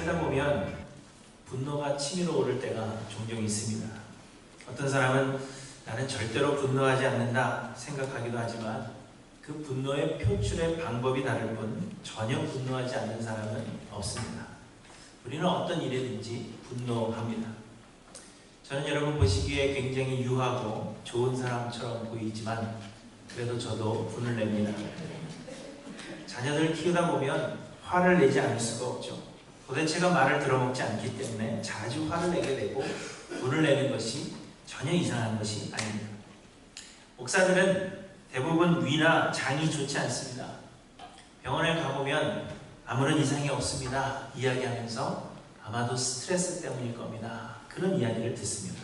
살다 보면 분노가 치밀어 오를 때가 종종 있습니다. 어떤 사람은 나는 절대로 분노하지 않는다 생각하기도 하지만 그 분노의 표출의 방법이 다를 뿐 전혀 분노하지 않는 사람은 없습니다. 우리는 어떤 일이든지 분노합니다. 저는 여러분 보시기에 굉장히 유하고 좋은 사람처럼 보이지만 그래도 저도 분을 냅니다. 자녀들 키우다 보면 화를 내지 않을 수가 없죠. 도대체가 말을 들어먹지 않기 때문에 자주 화를 내게 되고 분을 내는 것이 전혀 이상한 것이 아닙니다. 목사들은 대부분 위나 장이 좋지 않습니다. 병원에 가보면 아무런 이상이 없습니다 이야기하면서 아마도 스트레스 때문일 겁니다. 그런 이야기를 듣습니다.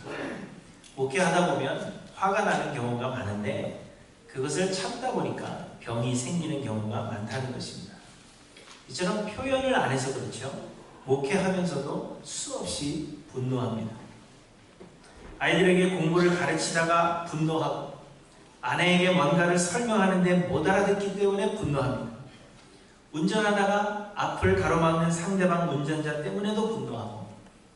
목회하다 보면 화가 나는 경우가 많은데 그것을 참다 보니까 병이 생기는 경우가 많다는 것입니다. 이처럼 표현을 안 해서 그렇죠. 목회하면서도 수없이 분노합니다. 아이들에게 공부를 가르치다가 분노하고 아내에게 뭔가를 설명하는데 못 알아듣기 때문에 분노합니다. 운전하다가 앞을 가로막는 상대방 운전자 때문에도 분노하고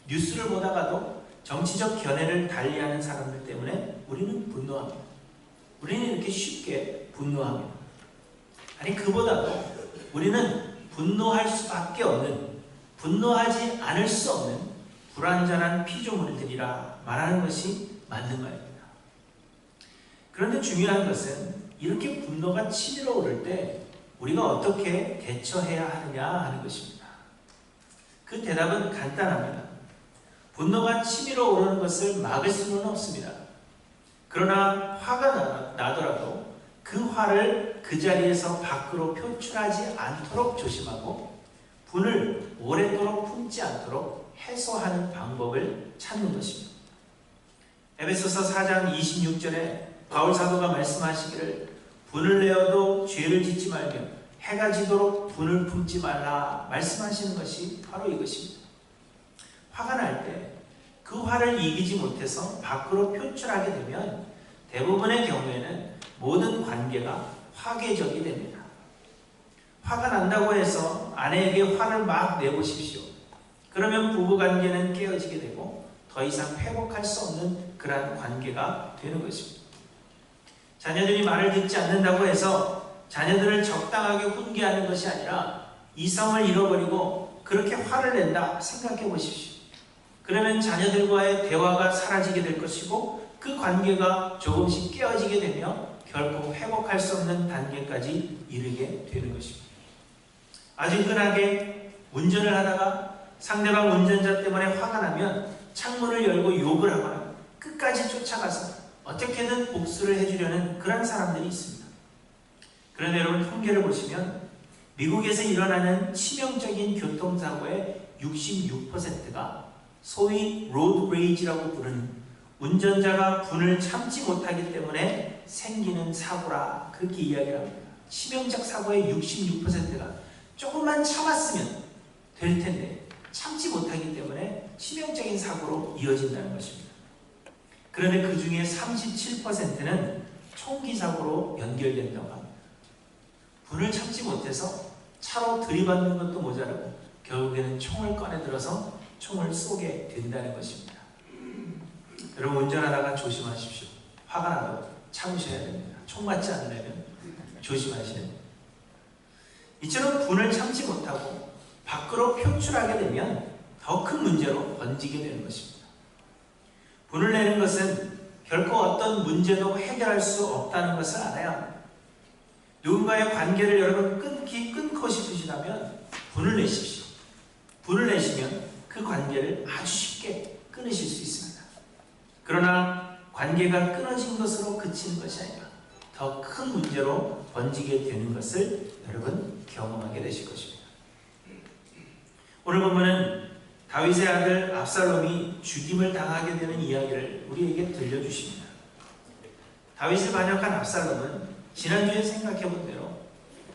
뉴스를 보다가도 정치적 견해를 달리하는 사람들 때문에 우리는 분노합니다. 우리는 이렇게 쉽게 분노합니다. 아니 그보다도 우리는 분노할 수밖에 없는, 분노하지 않을 수 없는 불완전한 피조물들이라 말하는 것이 맞는 말입니다. 그런데 중요한 것은 이렇게 분노가 치밀어 오를 때 우리가 어떻게 대처해야 하느냐 하는 것입니다. 그 대답은 간단합니다. 분노가 치밀어 오르는 것을 막을 수는 없습니다. 그러나 화가 나더라도 그 화를 그 자리에서 밖으로 표출하지 않도록 조심하고 분을 오랫도록 품지 않도록 해소하는 방법을 찾는 것입니다. 에베소서 4장 26절에 바울 사도가 말씀하시기를 분을 내어도 죄를 짓지 말며 해가 지도록 분을 품지 말라 말씀하시는 것이 바로 이것입니다. 화가 날 때 그 화를 이기지 못해서 밖으로 표출하게 되면 대부분의 경우에는 모든 관계가 화괴적이 됩니다. 화가 난다고 해서 아내에게 화를 막 내보십시오. 그러면 부부관계는 깨어지게 되고 더 이상 회복할 수 없는 그러한 관계가 되는 것입니다. 자녀들이 말을 듣지 않는다고 해서 자녀들을 적당하게 훈계하는 것이 아니라 이성을 잃어버리고 그렇게 화를 낸다 생각해 보십시오. 그러면 자녀들과의 대화가 사라지게 될 것이고 그 관계가 조금씩 깨어지게 되며 결코 회복할 수 없는 단계까지 이르게 되는 것입니다. 아주 흔하게 운전을 하다가 상대방 운전자 때문에 화가 나면 창문을 열고 욕을 하거나 끝까지 쫓아가서 어떻게든 복수를 해주려는 그런 사람들이 있습니다. 그런데 여러분 통계를 보시면 미국에서 일어나는 치명적인 교통사고의 66%가 소위 로드 레이지라고 부르는 운전자가 분을 참지 못하기 때문에 생기는 사고라 그렇게 이야기를 합니다. 치명적 사고의 66%가 조금만 참았으면 될 텐데 참지 못하기 때문에 치명적인 사고로 이어진다는 것입니다. 그런데 그 중에 37%는 총기 사고로 연결된다고 합니다. 분을 참지 못해서 차로 들이받는 것도 모자라고 결국에는 총을 꺼내 들어서 총을 쏘게 된다는 것입니다. 여러분 운전하다가 조심하십시오. 화가 나도 참으셔야 됩니다. 총 맞지 않으려면 조심하셔야 됩니다. 이처럼 분을 참지 못하고 밖으로 표출하게 되면 더 큰 문제로 번지게 되는 것입니다. 분을 내는 것은 결코 어떤 문제도 해결할 수 없다는 것을 알아야 합니다. 누군가의 관계를 여러분 끊고 싶으시다면 분을 내십시오. 분을 내시면 그 관계를 아주 쉽게 끊으실 수 있습니다. 그러나 관계가 끊어진 것으로 그치는 것이 아니라 더 큰 문제로 번지게 되는 것을 여러분 경험하게 되실 것입니다. 오늘 본문은 다윗의 아들 압살롬이 죽임을 당하게 되는 이야기를 우리에게 들려주십니다. 다윗을 반역한 압살롬은 지난주에 생각해본 대로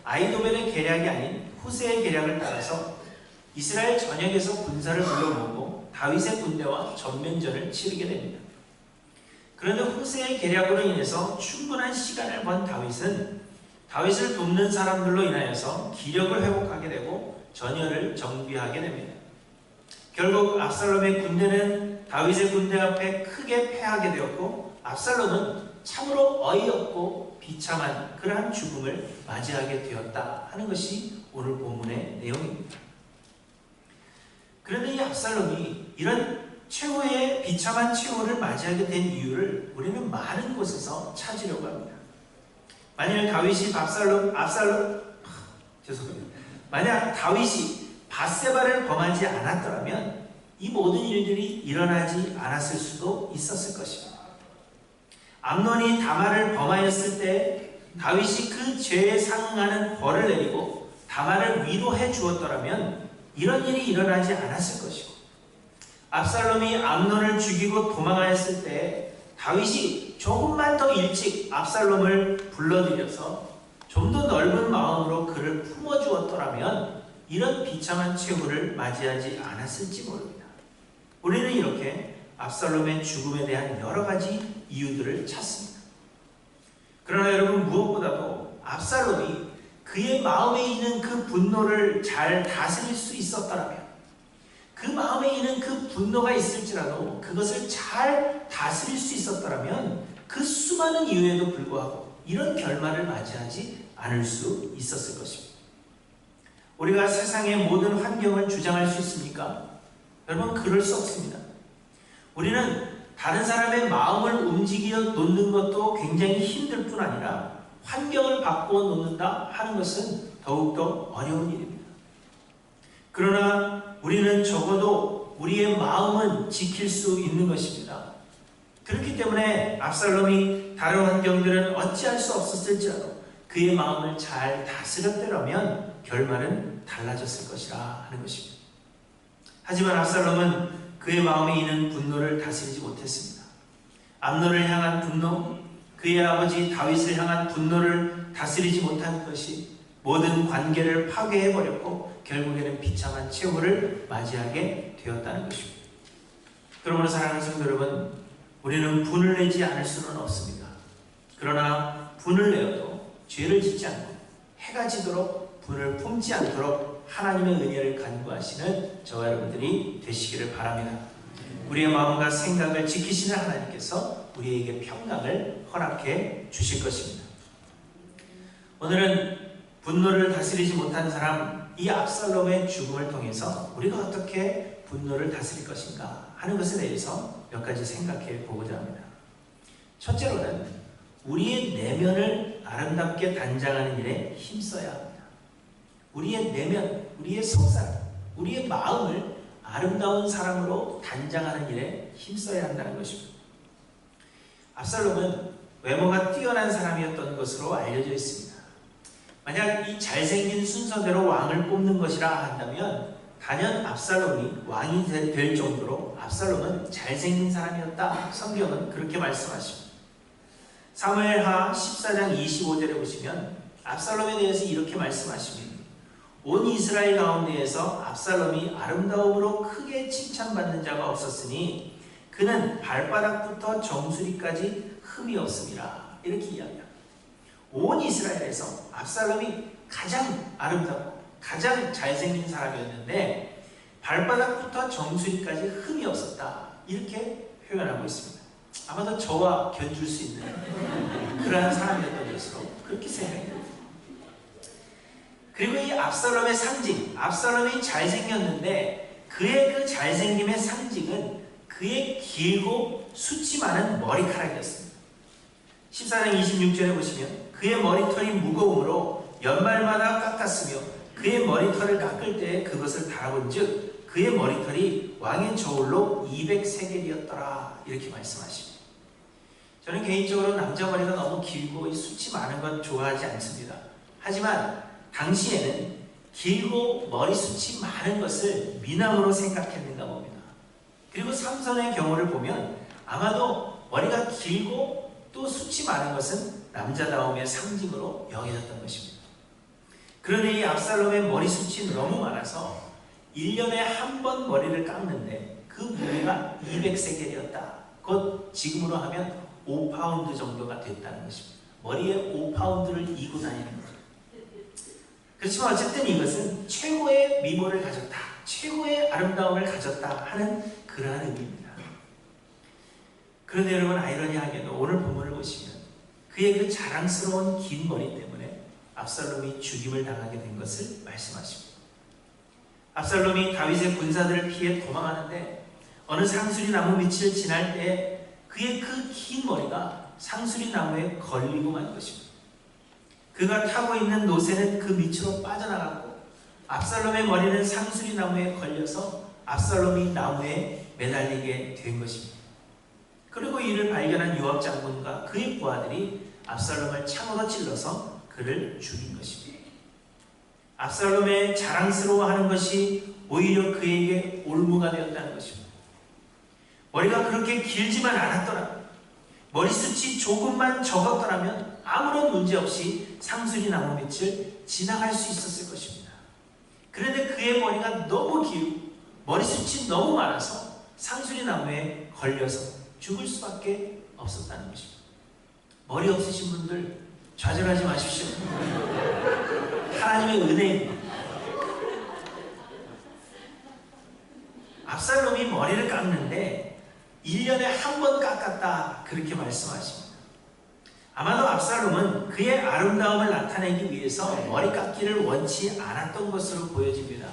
아히도벨의 계략이 아닌 후세의 계략을 따라서 이스라엘 전역에서 군사를 불러모으고 다윗의 군대와 전면전을 치르게 됩니다. 그런데 후세의 계략으로 인해서 충분한 시간을 번 다윗은 다윗을 돕는 사람들로 인하여서 기력을 회복하게 되고 전열을 정비하게 됩니다. 결국 압살롬의 군대는 다윗의 군대 앞에 크게 패하게 되었고 압살롬은 참으로 어이없고 비참한 그러한 죽음을 맞이하게 되었다 하는 것이 오늘 본문의 내용입니다. 그런데 이 압살롬이 이런 최후의 비참한 최후를 맞이하게 된 이유를 우리는 많은 곳에서 찾으려고 합니다. 만약 다윗이 밧세바를 범하지 않았더라면 이 모든 일들이 일어나지 않았을 수도 있었을 것입니다. 암논이 다말을 범하였을 때 다윗이 그 죄에 상응하는 벌을 내리고 다말을 위로해 주었더라면 이런 일이 일어나지 않았을 것이고, 압살롬이 암논을 죽이고 도망하였을 때 다윗이 조금만 더 일찍 압살롬을 불러들여서 좀 더 넓은 마음으로 그를 품어주었더라면 이런 비참한 최후를 맞이하지 않았을지 모릅니다. 우리는 이렇게 압살롬의 죽음에 대한 여러 가지 이유들을 찾습니다. 그러나 여러분, 무엇보다도 압살롬이 그의 마음에 있는 그 분노를 잘 다스릴 수 있었더라면, 그 마음에 있는 그 분노가 있을지라도 그것을 잘 다스릴 수 있었더라면 그 수많은 이유에도 불구하고 이런 결말을 맞이하지 않을 수 있었을 것입니다. 우리가 세상의 모든 환경을 주장할 수 있습니까? 여러분, 그럴 수 없습니다. 우리는 다른 사람의 마음을 움직여 놓는 것도 굉장히 힘들 뿐 아니라 환경을 바꾸어 놓는다 하는 것은 더욱더 어려운 일입니다. 그러나 우리는 적어도 우리의 마음은 지킬 수 있는 것입니다. 그렇기 때문에 압살롬이 다른 환경들은 어찌할 수 없었을지라도 그의 마음을 잘 다스렸더라면 결말은 달라졌을 것이라 하는 것입니다. 하지만 압살롬은 그의 마음에 있는 분노를 다스리지 못했습니다. 암논을 향한 분노, 그의 아버지 다윗을 향한 분노를 다스리지 못한 것이 모든 관계를 파괴해버렸고 결국에는 비참한 최후를 맞이하게 되었다는 것입니다. 그러므로 사랑하는 성도 여러분, 우리는 분을 내지 않을 수는 없습니다. 그러나 분을 내어도 죄를 짓지 않고 해가 지도록 분을 품지 않도록 하나님의 은혜를 간구하시는 저와 여러분들이 되시기를 바랍니다. 우리의 마음과 생각을 지키시는 하나님께서 우리에게 평강을 허락해 주실 것입니다. 오늘은 분노를 다스리지 못한 사람, 이 압살롬의 죽음을 통해서 우리가 어떻게 분노를 다스릴 것인가 하는 것에 대해서 몇 가지 생각해 보고자 합니다. 첫째로는 우리의 내면을 아름답게 단장하는 일에 힘써야 합니다. 우리의 내면, 우리의 속사람, 우리의 마음을 아름다운 사람으로 단장하는 일에 힘써야 한다는 것입니다. 압살롬은 외모가 뛰어난 사람이었던 것으로 알려져 있습니다. 만약 이 잘생긴 순서대로 왕을 뽑는 것이라 한다면 단연 압살롬이 왕이 될 정도로 압살롬은 잘생긴 사람이었다. 성경은 그렇게 말씀하십니다. 사무엘하 14장 25절에 보시면 압살롬에 대해서 이렇게 말씀하십니다. 온 이스라엘 가운데에서 압살롬이 아름다움으로 크게 칭찬받는 자가 없었으니 그는 발바닥부터 정수리까지 흠이 없음이라. 이렇게 이야기합니다. 온 이스라엘에서 압살롬이 가장 아름답고 가장 잘생긴 사람이었는데 발바닥부터 정수리까지 흠이 없었다. 이렇게 표현하고 있습니다. 아마도 저와 견줄 수 있는 그러한 사람이었던 것으로 그렇게 생각이 됩니다. 그리고 이 압살롬의 상징, 압살롬이 잘생겼는데 그의 그 잘생김의 상징은 그의 길고 숱이 많은 머리카락이었습니다. 14장 26절에 보시면 그의 머리털이 무거움으로 연말마다 깎았으며 그의 머리털을 깎을 때 그것을 달아본 즉 그의 머리털이 왕의 저울로 200세겔이었더라. 이렇게 말씀하십니다. 저는 개인적으로 남자 머리가 너무 길고 숱이 많은 건 좋아하지 않습니다. 하지만 당시에는 길고 머리숱이 많은 것을 미남으로 생각했는가 봅니다. 그리고 삼손의 경우를 보면 아마도 머리가 길고 또 숱이 많은 것은 남자다움의 상징으로 여겨졌던 것입니다. 그런데 이 압살롬의 머리숱이 너무 많아서 1년에 한 번 머리를 깎는데 그 무게가 200세겔이었다. 곧 지금으로 하면 5파운드 정도가 됐다는 것입니다. 머리에 5파운드를 이고 다니는 거죠. 그렇지만 어쨌든 이것은 최고의 미모를 가졌다. 최고의 아름다움을 가졌다 하는 그러한 의미입니다. 그런데 여러분, 아이러니하게도 오늘 본문을 보시면 그의 그 자랑스러운 긴 머리 때문에 압살롬이 죽임을 당하게 된 것을 말씀하십니다. 압살롬이 다윗의 군사들을 피해 도망하는데 어느 상수리 나무 밑을 지날 때 그의 그 긴 머리가 상수리 나무에 걸리고 만 것입니다. 그가 타고 있는 노새는 그 밑으로 빠져나갔고 압살롬의 머리는 상수리 나무에 걸려서 압살롬이 나무에 매달리게 된 것입니다. 그리고 이를 발견한 요압 장군과 그의 부하들이 압살롬을 창으로 찔러서 그를 죽인 것입니다. 압살롬의 자랑스러워하는 것이 오히려 그에게 올무가 되었다는 것입니다. 머리가 그렇게 길지만 않았더라면, 머리숱이 조금만 적었더라면 아무런 문제 없이 상수리 나무 밑을 지나갈 수 있었을 것입니다. 그런데 그의 머리가 너무 길고 머리숱이 너무 많아서 상수리 나무에 걸려서 죽을 수밖에 없었다는 것입니다. 머리 없으신 분들 좌절하지 마십시오. 하나님의 은혜입니다. 압살롬이 머리를 깎는데 1년에 한 번 깎았다, 그렇게 말씀하십니다. 아마도 압살롬은 그의 아름다움을 나타내기 위해서 머리 깎기를 원치 않았던 것으로 보여집니다.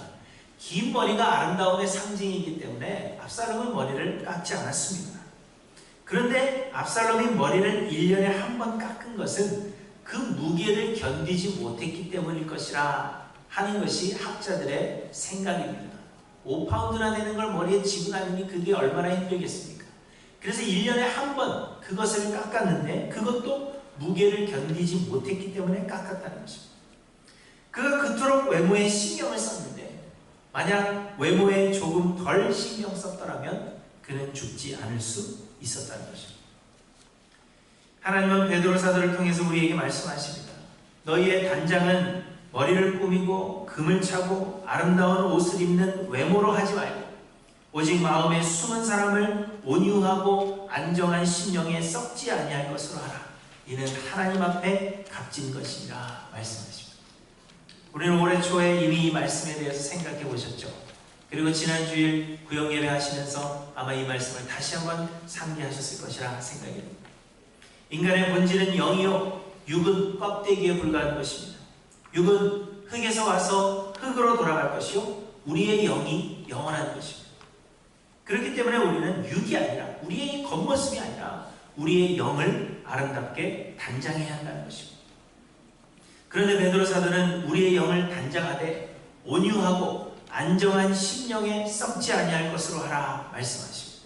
긴 머리가 아름다움의 상징이기 때문에 압살롬은 머리를 깎지 않았습니다. 그런데 압살롬이 머리를 1년에 한 번 깎은 것은 그 무게를 견디지 못했기 때문일 것이라 하는 것이 학자들의 생각입니다. 5파운드나 되는 걸 머리에 지고 다니니 그게 얼마나 힘들겠습니까? 그래서 1년에 한 번 그것을 깎았는데 그것도 무게를 견디지 못했기 때문에 깎았다는 것입니다. 그가 그토록 외모에 신경을 썼는데 만약 외모에 조금 덜 신경 썼더라면 그는 죽지 않을 수 있었다는 것입니다. 하나님은 베드로 사도를 통해서 우리에게 말씀하십니다. 너희의 단장은 머리를 꾸미고 금을 차고 아름다운 옷을 입는 외모로 하지 말고 오직 마음에 숨은 사람을 온유하고 안정한 심령에 썩지 아니할 것으로 하라. 이는 하나님 앞에 값진 것이라 말씀하십니다. 우리는 올해 초에 이미 이 말씀에 대해서 생각해 보셨죠? 그리고 지난 주일 구역 예배 하시면서 아마 이 말씀을 다시 한번 상기하셨을 것이라 생각이 됩니다. 인간의 본질은 영이요 육은 껍데기에 불과한 것입니다. 육은 흙에서 와서 흙으로 돌아갈 것이요 우리의 영이 영원한 것입니다. 그렇기 때문에 우리는 육이 아니라 우리의 겉모습이 아니라 우리의 영을 아름답게 단장해야 한다는 것입니다. 그런데 베드로 사도는 우리의 영을 단장하되 온유하고 안정한 심령에 썩지 아니할 것으로 하라 말씀하십니다.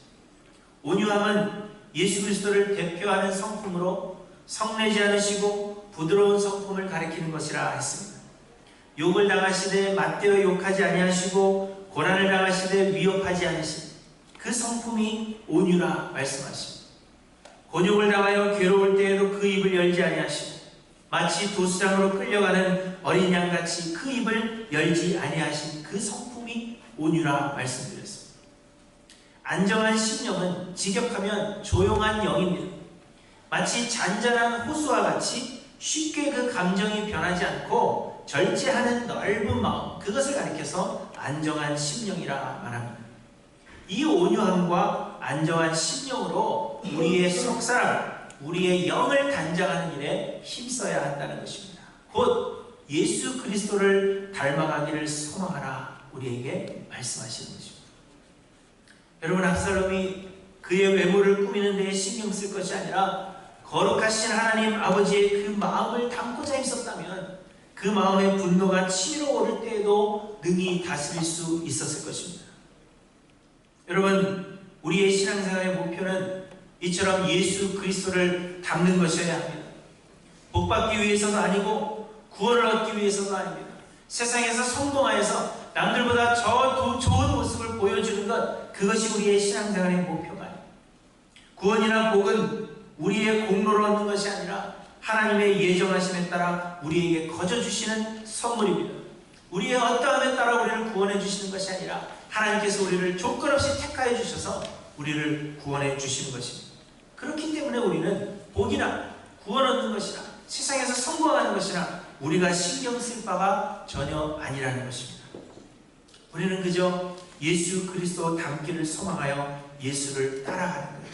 온유함은 예수 그리스도를 대표하는 성품으로 성내지 않으시고 부드러운 성품을 가리키는 것이라 했습니다. 욕을 당하시되 맞대어 욕하지 아니하시고 고난을 당하시되 위협하지 않으신 그 성품이 온유라 말씀하십니다. 곤욕을 당하여 괴로울 때에도 그 입을 열지 아니하시고 마치 도수장으로 끌려가는 어린 양같이 그 입을 열지 아니하신 그 성품이 온유라 말씀드렸습니다. 안정한 심령은 직역하면 조용한 영입니다. 마치 잔잔한 호수와 같이 쉽게 그 감정이 변하지 않고 절제하는 넓은 마음, 그것을 가리켜서 안정한 심령이라 말합니다. 이 온유함과 안정한 심령으로 우리의 속사람, 우리의 영을 단장하는 일에 힘써야 한다는 것입니다. 곧 예수 그리스도를 닮아가기를 소망하라 우리에게 말씀하시는 것입니다. 여러분, 압살롬이 그의 외모를 꾸미는 데에 신경 쓸 것이 아니라 거룩하신 하나님 아버지의 그 마음을 담고자 힘썼다면 그 마음의 분노가 치밀어 오를 때에도 능히 다스릴 수 있었을 것입니다. 여러분, 우리의 신앙생활의 목표는 이처럼 예수 그리스도를 닮는 것이어야 합니다. 복받기 위해서도 아니고 구원을 얻기 위해서도 아닙니다. 세상에서 성공하여서 남들보다 더 좋은 모습을 보여주는 것, 그것이 우리의 신앙생활의 목표가 아닙니다. 구원이나 복은 우리의 공로로 얻는 것이 아니라 하나님의 예정하심에 따라 우리에게 거저 주시는 선물입니다. 우리의 어떠함에 따라 우리를 구원해 주시는 것이 아니라 하나님께서 우리를 조건 없이 택하여 주셔서 우리를 구원해 주시는 것입니다. 그렇기 때문에 우리는 복이나 구원 얻는 것이나 세상에서 성공하는 것이나 우리가 신경 쓸 바가 전혀 아니라는 것입니다. 우리는 그저 예수 그리스도 닮기를 소망하여 예수를 따라가는 거예요.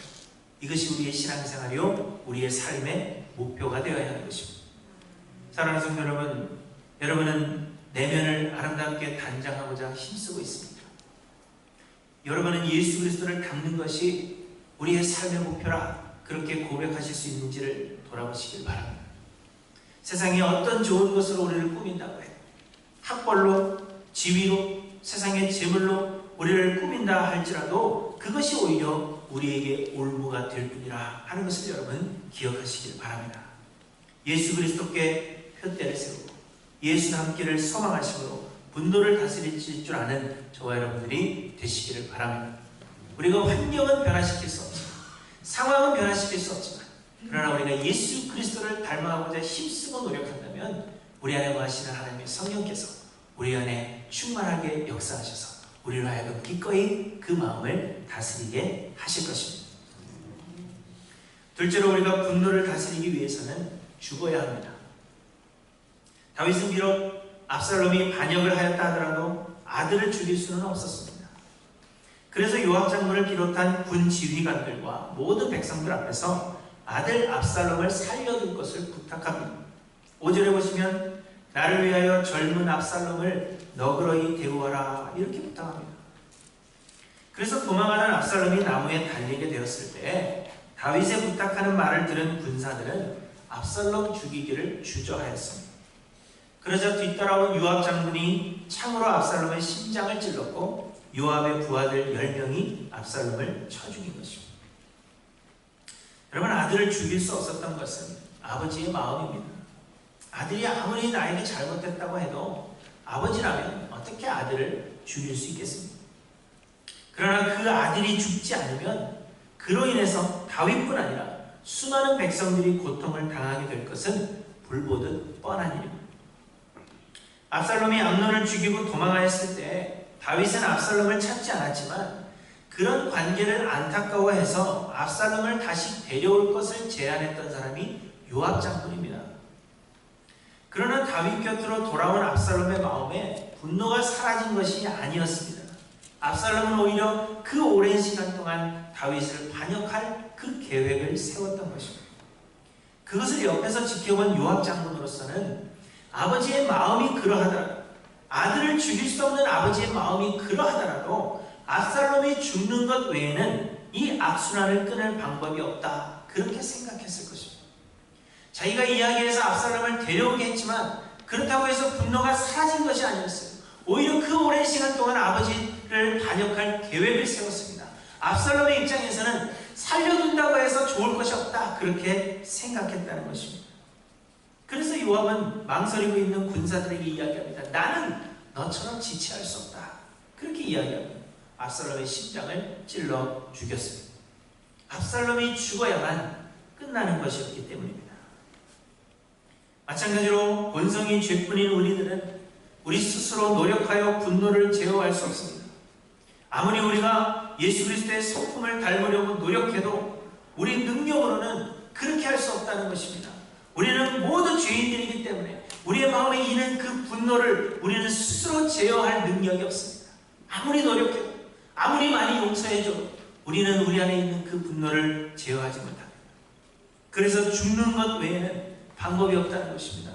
이것이 우리의 신앙생활이요, 우리의 삶의 목표가 되어야 하는 것입니다. 사랑하는 성도 여러분, 여러분은 내면을 아름답게 단장하고자 힘쓰고 있습니다. 여러분은 예수 그리스도를 닮는 것이 우리의 삶의 목표라 그렇게 고백하실 수 있는지를 돌아보시길 바랍니다. 세상에 어떤 좋은 것으로 우리를 꾸민다고 해요. 학벌로, 지위로, 세상의 재물로 우리를 꾸민다 할지라도 그것이 오히려 우리에게 올무가 될 뿐이라 하는 것을 여러분 기억하시길 바랍니다. 예수 그리스도께 표대를 세우고 예수 닮기를 소망하심으로 분노를 다스릴 줄 아는 저와 여러분들이 되시기를 바랍니다. 우리가 환경은 변화시킬 수 없지만, 상황은 변화시킬 수 없지만, 그러나 우리가 예수 그리스도를 닮아가고자 힘쓰고 노력한다면 우리 안에 거하시는 하나님의 성령께서 우리 안에 충만하게 역사하셔서 우리로 하여금 기꺼이 그 마음을 다스리게 하실 것입니다. 둘째로, 우리가 분노를 다스리기 위해서는 죽어야 합니다. 다윗은 비록 압살롬이 반역을 하였다 하더라도 아들을 죽일 수는 없었습니다. 그래서 요압 장군을 비롯한 군 지휘관들과 모든 백성들 앞에서 아들 압살롬을 살려줄 것을 부탁합니다. 5절에 보시면 나를 위하여 젊은 압살롬을 너그러이 대우하라 이렇게 부탁합니다. 그래서 도망하는 압살롬이 나무에 달리게 되었을 때 다윗의 부탁하는 말을 들은 군사들은 압살롬 죽이기를 주저하였습니다. 그러자 뒤따라온 요압 장군이 창으로 압살롬의 심장을 찔렀고 요압의 부하들 10명이 압살롬을 쳐 죽인 것입니다. 여러분, 아들을 죽일 수 없었던 것은 아버지의 마음입니다. 아들이 아무리 나에게 잘못했다고 해도 아버지라면 어떻게 아들을 죽일 수 있겠습니까? 그러나 그 아들이 죽지 않으면 그로 인해서 다윗뿐 아니라 수많은 백성들이 고통을 당하게 될 것은 불보듯 뻔한 일입니다. 압살롬이 암논을 죽이고 도망하였을 때 다윗은 압살롬을 찾지 않았지만 그런 관계를 안타까워해서 압살롬을 다시 데려올 것을 제안했던 사람이 요압 장군입니다. 그러나 다윗 곁으로 돌아온 압살롬의 마음에 분노가 사라진 것이 아니었습니다. 압살롬은 오히려 그 오랜 시간 동안 다윗을 반역할 그 계획을 세웠던 것입니다. 그것을 옆에서 지켜본 요압 장군으로서는 아버지의 마음이 그러하더라도, 아들을 죽일 수 없는 아버지의 마음이 그러하더라도 압살롬이 죽는 것 외에는 이 악순환을 끊을 방법이 없다, 그렇게 생각했을 것입니다. 자기가 이야기해서 압살롬을 데려오게 했지만 그렇다고 해서 분노가 사라진 것이 아니었어요. 오히려 그 오랜 시간 동안 아버지를 반역할 계획을 세웠습니다. 압살롬의 입장에서는 살려둔다고 해서 좋을 것이 없다, 그렇게 생각했다는 것입니다. 그래서 요압은 망설이고 있는 군사들에게 이야기합니다. 나는 너처럼 지체할 수 없다, 그렇게 이야기합니다. 압살롬의 심장을 찔러 죽였습니다. 압살롬이 죽어야만 끝나는 것이었기 때문입니다. 마찬가지로 본성이 죄뿐인 우리들은 우리 스스로 노력하여 분노를 제어할 수 없습니다. 아무리 우리가 예수 그리스도의 성품을 닮으려고 노력해도 우리 능력으로는 그렇게 할 수 없다는 것입니다. 우리는 모두 죄인들이기 때문에 우리의 마음에 있는 그 분노를 우리는 스스로 제어할 능력이 없습니다. 아무리 노력해도, 아무리 많이 용서해줘도 우리는 우리 안에 있는 그 분노를 제어하지 못합니다. 그래서 죽는 것 외에는 방법이 없다는 것입니다.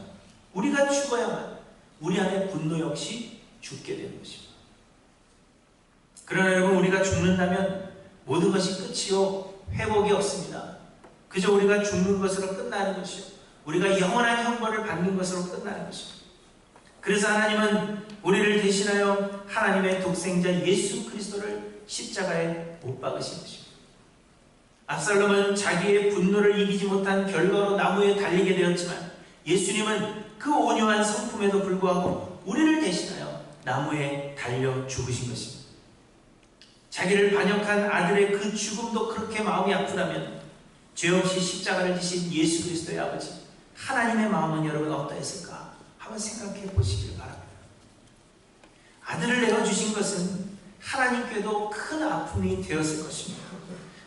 우리가 죽어야만 우리 안에 분노 역시 죽게 되는 것입니다. 그러나 여러분, 우리가 죽는다면 모든 것이 끝이요 회복이 없습니다. 그저 우리가 죽는 것으로 끝나는 것이요, 우리가 영원한 형벌을 받는 것으로 끝나는 것입니다. 그래서 하나님은 우리를 대신하여 하나님의 독생자 예수 그리스도를 십자가에 못 박으신 것입니다. 압살롬은 자기의 분노를 이기지 못한 결과로 나무에 달리게 되었지만 예수님은 그 온유한 성품에도 불구하고 우리를 대신하여 나무에 달려 죽으신 것입니다. 자기를 반역한 아들의 그 죽음도 그렇게 마음이 아프다면 죄 없이 십자가를 지신 예수 그리스도의 아버지 하나님의 마음은 여러분 어떠했을까 한번 생각해 보시길 바랍니다. 아들을 내어주신 것은 하나님께도 큰 아픔이 되었을 것입니다.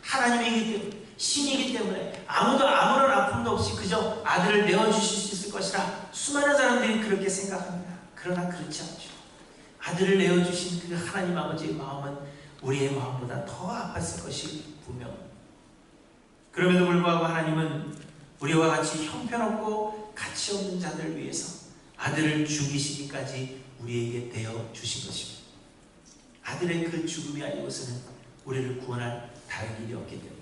하나님이기 때문에, 신이기 때문에 아무도 아무런 아픔도 없이 그저 아들을 내어주실 수 있을 것이라 수많은 사람들이 그렇게 생각합니다. 그러나 그렇지 않죠. 아들을 내어주신 그 하나님 아버지의 마음은 우리의 마음보다 더 아팠을 것이 분명합니다. 그럼에도 불구하고 하나님은 우리와 같이 형편없고 가치 없는 자들을 위해서 아들을 죽이시기까지 우리에게 내어 주신 것입니다. 아들의 그 죽음이 아니고서는 우리를 구원할 다른 길이 없기 때문에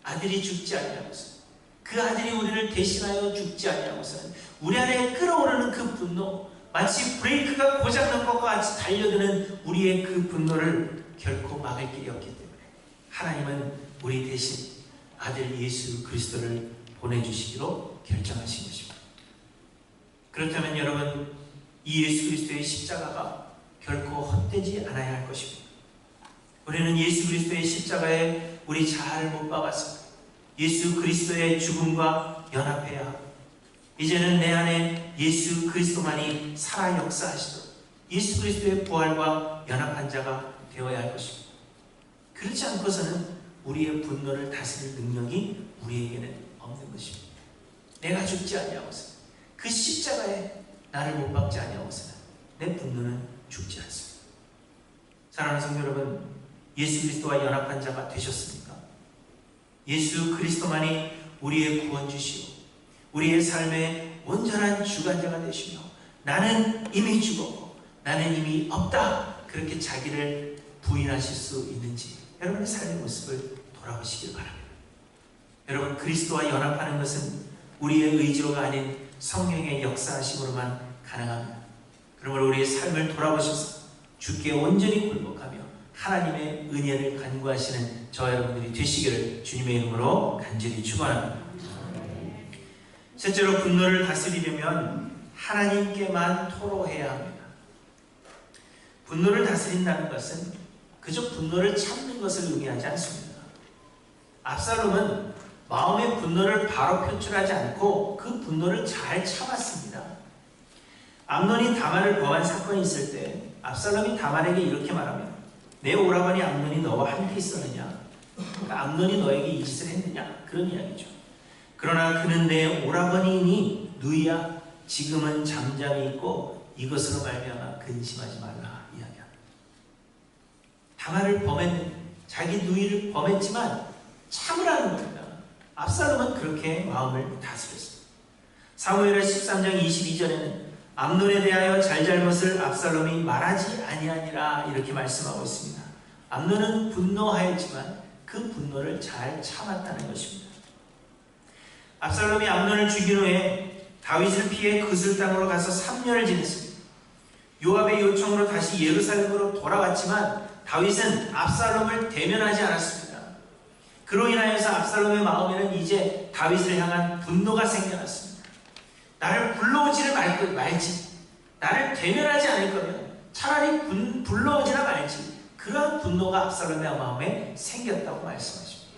아들이 죽지 아니하고서는 그 아들이 우리를 대신하여 죽지 아니하고서는 우리 안에 끓어오르는 그 분노, 마치 브레이크가 고장난 것과 같이 달려드는 우리의 그 분노를 결코 막을 길이 없기 때문에 하나님은 우리 대신 아들 예수 그리스도를 보내주시기로 결정하신 것입니다. 그렇다면 여러분, 이 예수 그리스도의 십자가가 결코 헛되지 않아야 할 것입니다. 우리는 예수 그리스도의 십자가에 우리 자아를 못 박아서 예수 그리스도의 죽음과 연합해야 하고, 이제는 내 안에 예수 그리스도만이 살아 역사하시도록 예수 그리스도의 부활과 연합한 자가 되어야 할 것입니다. 그렇지 않고서는 우리의 분노를 다스릴 능력이 우리에게는 없는 것입니다. 내가 죽지 아니하고서는, 그 십자가에 나를 못 박지 아니하고서는 내 분노는 죽지 않습니다. 사랑하는 성도 여러분, 예수 그리스도와 연합한 자가 되셨습니까? 예수 그리스도만이 우리의 구원주시오, 우리의 삶의 온전한 주관자가 되시며 나는 이미 죽었고 나는 이미 없다, 그렇게 자기를 부인하실 수 있는지 여러분의 삶의 모습을 돌아보시길 바랍니다. 여러분, 그리스도와 연합하는 것은 우리의 의지로가 아닌 성령의 역사하심으로만 가능합니다. 그러므로 우리의 삶을 돌아보셔서 주께 온전히 굴복하며 하나님의 은혜를 간구하시는 저와 여러분들이 되시기를 주님의 이름으로 간절히 축원합니다. 셋째로, 분노를 다스리려면 하나님께만 토로해야 합니다. 분노를 다스린다는 것은 그저 분노를 참는 것을 의미하지 않습니다. 압살롬은 마음의 분노를 바로 표출하지 않고 그 분노를 잘 참았습니다. 암논이 다말을 범한 사건이 있을 때 압살롬이 다말에게 이렇게 말하며, 내 오라버니 암논이 너와 함께 있었느냐? 그러니까 암논이 너에게 이 짓을 했느냐? 그런 이야기죠. 그러나 그는 내 오라버니니 누이야, 지금은 잠잠히 있고 이것으로 말미암아 근심하지 말라 이야기합니다. 다말을 범했는, 자기 누이를 범했지만 참으라는 겁니다. 압살롬은 그렇게 마음을 다스렸습니다. 사무엘하 13장 22절에는 암논에 대하여 잘잘못을 압살롬이 말하지 아니하니라 이렇게 말씀하고 있습니다. 암논은 분노하였지만 그 분노를 잘 참았다는 것입니다. 압살롬이 암논을 죽인 후에 다윗을 피해 그술 땅으로 가서 3년을 지냈습니다. 요압의 요청으로 다시 예루살렘으로 돌아왔지만 다윗은 압살롬을 대면하지 않았습니다. 그로 인하여서 압살롬의 마음에는 이제 다윗을 향한 분노가 생겨났습니다. 나를 불러오지를 말지, 나를 대면하지 않을 거면 차라리 불러오지나 말지, 그러한 분노가 압살롬의 마음에 생겼다고 말씀하십니다.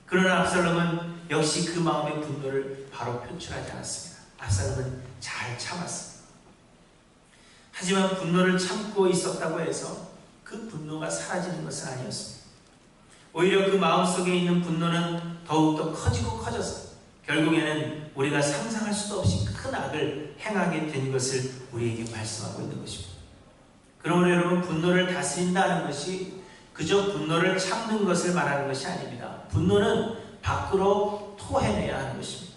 그러나 압살롬은 역시 그 마음의 분노를 바로 표출하지 않았습니다. 압살롬은 잘 참았습니다. 하지만 분노를 참고 있었다고 해서 그 분노가 사라지는 것은 아니었습니다. 오히려 그 마음속에 있는 분노는 더욱더 커지고 커져서 결국에는 우리가 상상할 수도 없이 큰 악을 행하게 된 것을 우리에게 말씀하고 있는 것입니다. 그러므로 여러분, 분노를 다스린다는 것이 그저 분노를 참는 것을 말하는 것이 아닙니다. 분노는 밖으로 토해내야 하는 것입니다.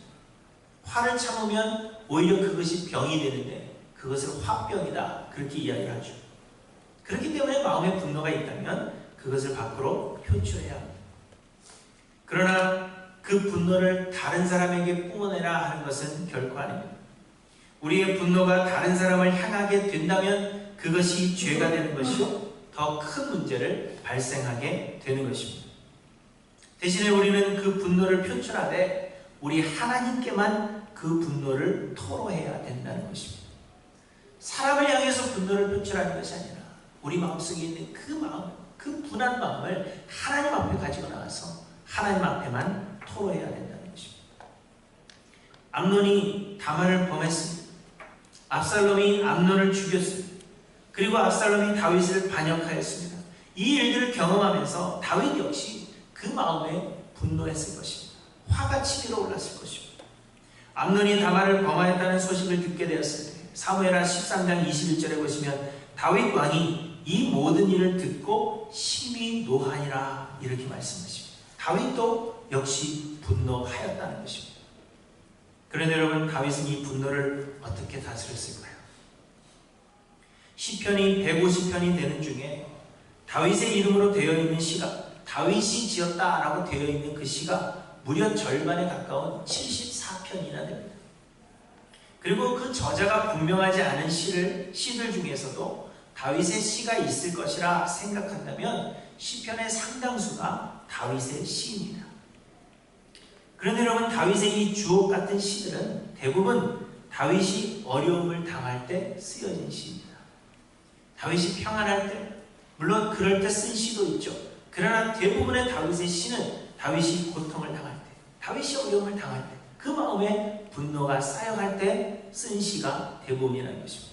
화를 참으면 오히려 그것이 병이 되는데 그것을 화병이다, 그렇게 이야기를 하죠. 그렇기 때문에 마음에 분노가 있다면 그것을 밖으로 표출해야 합니다. 그러나 그 분노를 다른 사람에게 뿜어내라 하는 것은 결코 아닙니다. 우리의 분노가 다른 사람을 향하게 된다면 그것이 죄가 되는 것이요, 더 큰 문제를 발생하게 되는 것입니다. 대신에 우리는 그 분노를 표출하되 우리 하나님께만 그 분노를 토로해야 된다는 것입니다. 사람을 향해서 분노를 표출하는 것이 아니라 우리 마음속에 있는 그 마음, 그 분한 마음을 하나님 앞에 가지고 나가서 하나님 앞에만 토로해야 된다는 것입니다. 암논이 다말을 범했습니다. 압살롬이 암논을 죽였습니다. 그리고 압살롬이 다윗을 반역하였습니다. 이 일들을 경험하면서 다윗 역시 그 마음에 분노했을 것입니다. 화가 치밀어 올랐을 것입니다. 암논이 다말을 범하였다는 소식을 듣게 되었을 때 사무엘하 13장 21절에 보시면 다윗 왕이 이 모든 일을 듣고 심히 노하니라 이렇게 말씀하십니다. 다윗도 역시 분노하였다는 것입니다. 그런데 여러분, 다윗은 이 분노를 어떻게 다스렸을까요? 시편이 150편이 되는 중에 다윗의 이름으로 되어 있는 시가, 다윗이 지었다라고 되어 있는 그 시가 무려 절반에 가까운 74편이나 됩니다. 그리고 그 저자가 분명하지 않은 시들 중에서도 다윗의 시가 있을 것이라 생각한다면 시편의 상당수가 다윗의 시입니다. 그런데 여러분, 다윗의 이 주옥 같은 시들은 대부분 다윗이 어려움을 당할 때 쓰여진 시입니다. 다윗이 평안할 때, 물론 그럴 때 쓴 시도 있죠. 그러나 대부분의 다윗의 시는 다윗이 고통을 당할 때, 다윗이 어려움을 당할 때, 그 마음에 분노가 쌓여갈 때 쓴 시가 대부분이라는 것입니다.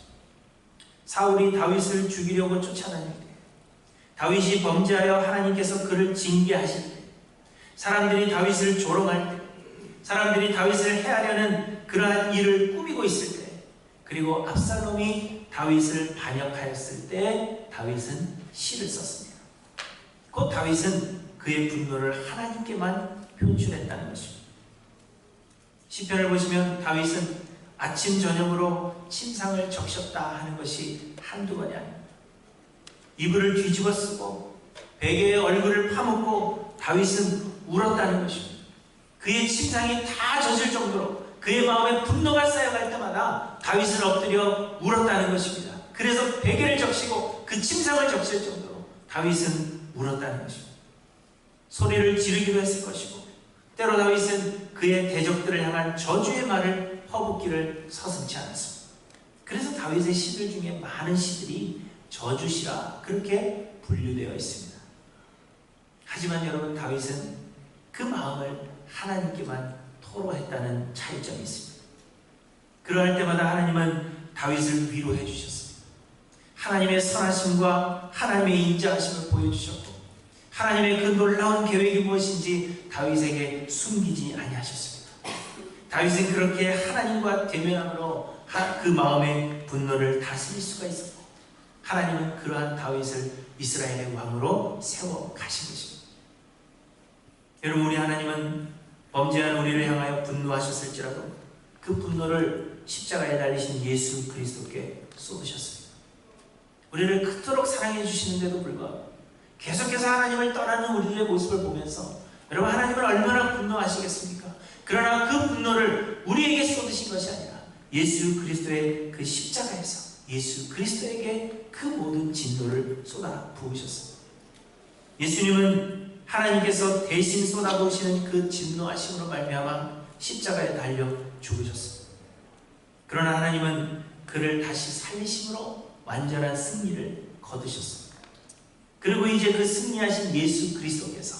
사울이 다윗을 죽이려고 쫓아다닐 때, 다윗이 범죄하여 하나님께서 그를 징계하실 때, 사람들이 다윗을 조롱할 때, 사람들이 다윗을 해하려는 그러한 일을 꾸미고 있을 때, 그리고 압살롬이 다윗을 반역하였을 때 다윗은 시를 썼습니다. 곧 다윗은 그의 분노를 하나님께만 표출했다는 것입니다. 시편을 보시면 다윗은 아침 저녁으로 침상을 적셨다 하는 것이 한두 번이 아닙니다. 이불을 뒤집어 쓰고 베개에 얼굴을 파묻고 다윗은 울었다는 것입니다. 그의 침상이 다 젖을 정도로 그의 마음에 분노가 쌓여갈 때마다 다윗은 엎드려 울었다는 것입니다. 그래서 베개를 적시고 그 침상을 적실 정도로 다윗은 울었다는 것입니다. 소리를 지르기도 했을 것이고, 때로 다윗은 그의 대적들을 향한 저주의 말을 퍼붓기를 서슴지 않았습니다. 그래서 다윗의 시들 중에 많은 시들이 저주시라 그렇게 분류되어 있습니다. 하지만 여러분, 다윗은 그 마음을 하나님께만 토로했다는 차이점이 있습니다. 그러할 때마다 하나님은 다윗을 위로해 주셨습니다. 하나님의 선하심과 하나님의 인자하심을 보여주셨고, 하나님의 그 놀라운 계획이 무엇인지 다윗에게 숨기지 아니하셨습니다. 다윗은 그렇게 하나님과 대면함으로 그 마음의 분노를 다스릴 수가 있었고, 하나님은 그러한 다윗을 이스라엘의 왕으로 세워 가신 것입니다. 여러분, 우리 하나님은 범죄한 우리를 향하여 분노하셨을지라도 그 분노를 십자가에 달리신 예수 그리스도께 쏟으셨습니다. 우리를 그토록 사랑해 주시는데도 불구하고 계속해서 하나님을 떠나는 우리들의 모습을 보면서, 여러분, 하나님을 얼마나 분노하시겠습니까? 그러나 그 분노를 우리에게 쏟으신 것이 아니라 예수 그리스도의 그 십자가에서 예수 그리스도에게 그 모든 진노를 쏟아 부으셨습니다. 예수님은 하나님께서 대신 쏟아부으시는 그 진노하심으로 말미암아 십자가에 달려 죽으셨습니다. 그러나 하나님은 그를 다시 살리심으로 완전한 승리를 거두셨습니다. 그리고 이제 그 승리하신 예수 그리스도께서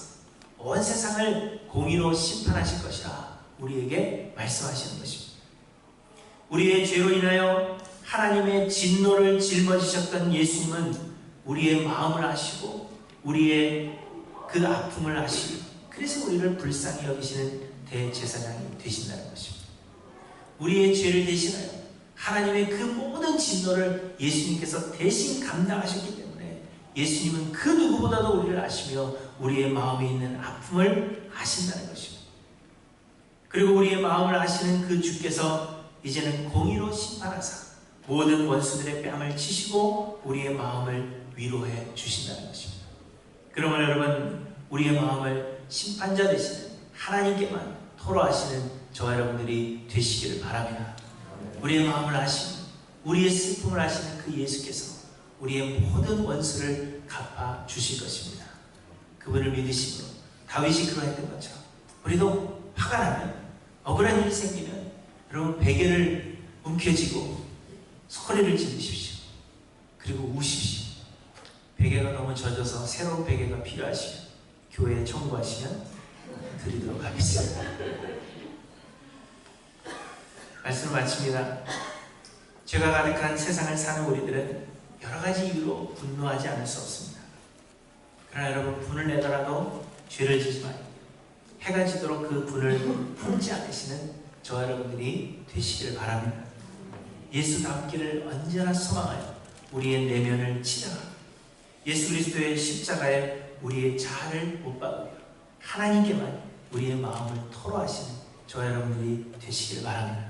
온 세상을 공의로 심판하실 것이라 우리에게 말씀하시는 것입니다. 우리의 죄로 인하여 하나님의 진노를 짊어지셨던 예수님은 우리의 마음을 아시고 우리의 그 아픔을 아시고, 그래서 우리를 불쌍히 여기시는 대제사장이 되신다는 것입니다. 우리의 죄를 대신하여 하나님의 그 모든 진노를 예수님께서 대신 감당하셨기 때문에 예수님은 그 누구보다도 우리를 아시며 우리의 마음에 있는 아픔을 아신다는 것입니다. 그리고 우리의 마음을 아시는 그 주께서 이제는 공의로 심판하사 모든 원수들의 뺨을 치시고 우리의 마음을 위로해 주신다는 것입니다. 그러면 여러분, 우리의 마음을 심판자 되시는 하나님께만 토로하시는 저와 여러분들이 되시기를 바랍니다. 우리의 마음을 아시고 우리의 슬픔을 아시는 그 예수께서 우리의 모든 원수를 갚아 주실 것입니다. 그분을 믿으시고 다윗이 그러했던 것처럼 우리도 화가 나면, 억울한 일이 생기면 여러분 베개를 움켜쥐고 소리를 지르십시오. 그리고 우십시오. 베개가 너무 젖어서 새로운 베개가 필요하시면 교회에 청구하시면 드리도록 하겠습니다. 말씀을 마칩니다. 죄가 가득한 세상을 사는 우리들은 여러 가지 이유로 분노하지 않을 수 없습니다. 그러나 여러분, 분을 내더라도 죄를 지지 말고 해가 지도록 그 분을 품지 않으시는 저와 여러분들이 되시기를 바랍니다. 예수 닮기를 언제나 소망하여 우리의 내면을 치닫아 예수 그리스도의 십자가에 우리의 자아를 못 박으며 하나님께만 우리의 마음을 토로하시는 저와 여러분들이 되시기를 바랍니다.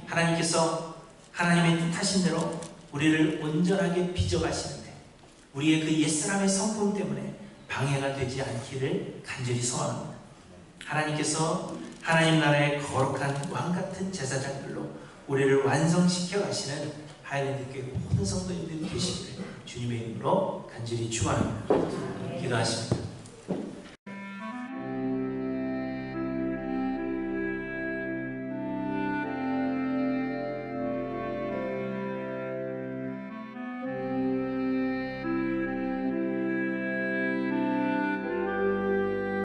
하나님께서 하나님의 뜻하신 대로 우리를 온전하게 빚어가시는데 우리의 그 옛사람의 성품 때문에 방해가 되지 않기를 간절히 소원합니다. 하나님께서 하나님 나라의 거룩한 왕같은 제사장들로 우리를 완성시켜 가시는 하이랜드 교회 모든 성도님들이 되시기를 주님의 이름으로 간절히 축원합니다. 기도하십니다.